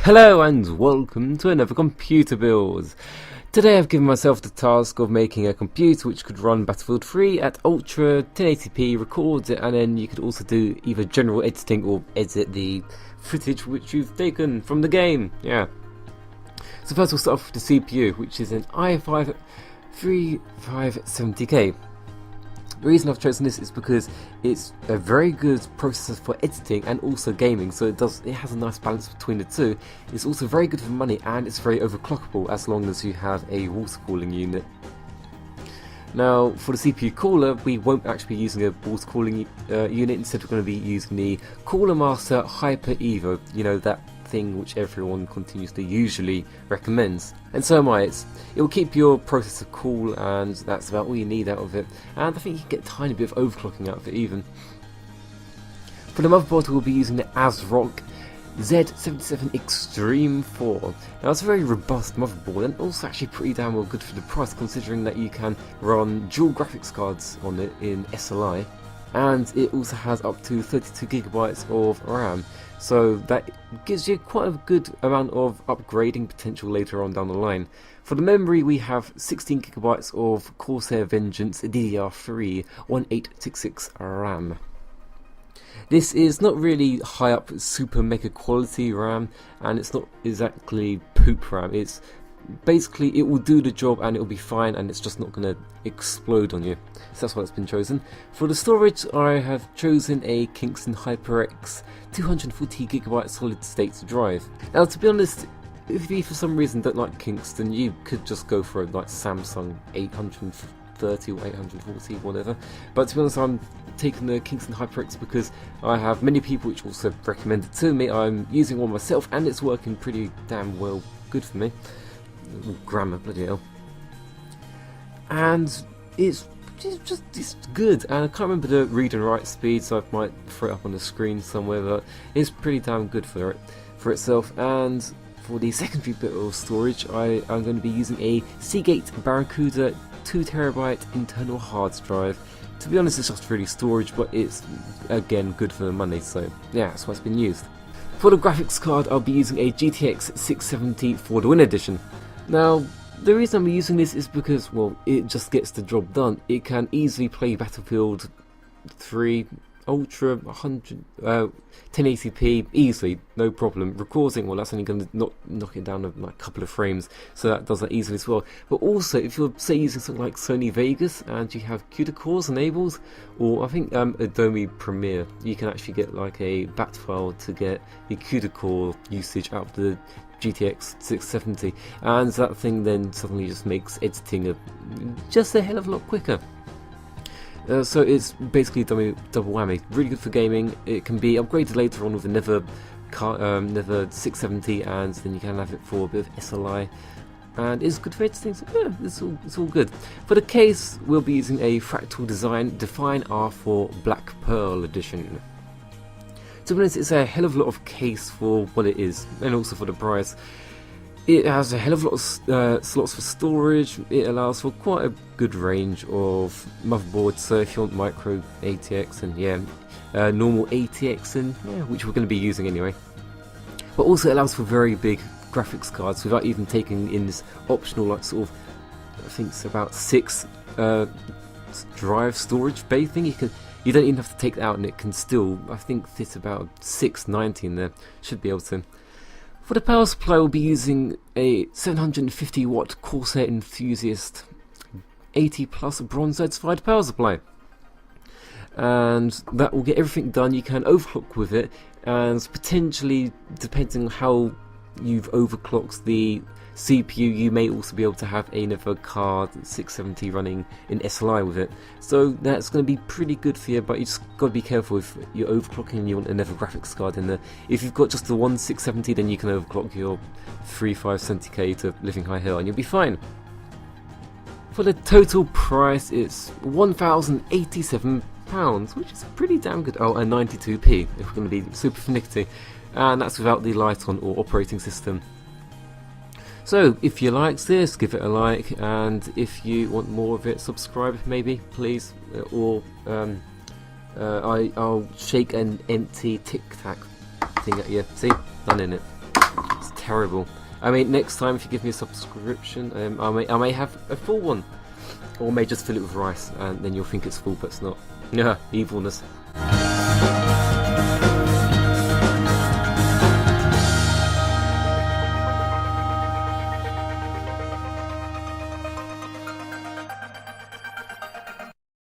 Hello and welcome to another computer build. Today I've given myself the task of making a computer which could run Battlefield 3 at Ultra 1080p, record it, and then you could also do either general editing or edit the footage which you've taken from the game. Yeah. So first we'll start off with the CPU, which is an i5 3570K. The reason I've chosen this is because it's a very good processor for editing and also gaming, so it has a nice balance between the two. It's also very good for money and it's very overclockable as long as you have a water cooling unit. Now for the CPU cooler, we won't actually be using a water cooling unit. Instead we're going to be using the Coolermaster Hyper Evo, you know, that thing which everyone continuously usually recommends, and so am I. It will keep your processor cool, and that's about all you need out of it, and I think you can get a tiny bit of overclocking out of it even. For the motherboard we'll be using the ASRock Z77 Extreme 4. Now it's a very robust motherboard and also actually pretty damn well good for the price, considering that you can run dual graphics cards on it in SLI, and it also has up to 32GB of RAM, so that gives you quite a good amount of upgrading potential later on down the line. For the memory we have 16GB of Corsair Vengeance DDR3 1866 RAM. This is not really high up super mega quality RAM, and it's not exactly poop RAM. It's basically, it will do the job and it will be fine, and it's just not going to explode on you. So that's why it's been chosen. For the storage I have chosen a Kingston HyperX 240GB solid state drive. Now to be honest, if you for some reason don't like Kingston, you could just go for a like Samsung 830 or 840, whatever. But to be honest, I'm taking the Kingston HyperX because I have many people which also recommend it to me. I'm using one myself and it's working pretty damn well good for me. Grammar, bloody hell. And it's good, and I can't remember the read and write speed, so I might throw it up on the screen somewhere, but it's pretty damn good for itself. And for the secondary bit of storage, I'm going to be using a Seagate Barracuda 2TB internal hard drive. To be honest, it's just really storage, but it's again good for the money, so yeah, that's why it's been used. For the graphics card, I'll be using a GTX 670 for the Win Edition. Now, the reason I'm using this is because, well, it just gets the job done. It can easily play Battlefield 3 Ultra 1080p easily, no problem. Recording, well, that's only going to knock it down a couple of frames, so that does that easily as well. But also, if you're, say, using something like Sony Vegas and you have CUDA cores enabled, or I think Adobe Premiere, you can actually get like a BAT file to get the CUDA core usage out of the GTX 670, and that thing then suddenly just makes editing just a hell of a lot quicker. So it's basically double whammy. Really good for gaming. It can be upgraded later on with another 670, and then you can have it for a bit of SLI, and it's good for editing. So yeah, it's all good. For the case, we'll be using a Fractal design Define R4 Black Pearl edition. To be honest, it's a hell of a lot of case for what it is, and also for the price. It has a hell of a lot of slots for storage. It allows for quite a good range of motherboards, so if you want micro ATX and yeah, normal ATX, and yeah, which we're going to be using anyway. But also it allows for very big graphics cards without even taking in this optional, like, sort of, I think it's about 6 drive storage bay thing. You don't even have to take it out, and it can still, I think, fit about 690 in there. Should be able to. For the power supply, we'll be using a 750 watt Corsair Enthusiast 80 plus bronze certified power supply, and that will get everything done. You can overclock with it, and potentially, depending on how you've overclocked the CPU, you may also be able to have another card 670 running in SLI with it, so that's going to be pretty good for you. But you just got to be careful if you're overclocking and you want another graphics card in there. If you've got just the one 670, then you can overclock your 3570K to Living High Hill and you'll be fine. For the total price, it's £1,087, which is pretty damn good. Oh, and 92p if we're going to be super finicky, and that's without the light on or operating system. So if you liked this, give it a like, and if you want more of it, subscribe maybe, please, or I'll shake an empty Tic Tac thing at you. See? None in it. It's terrible. I mean, next time if you give me a subscription, I may have a full one, or may just fill it with rice, and then you'll think it's full, but it's not. Yeah, evilness.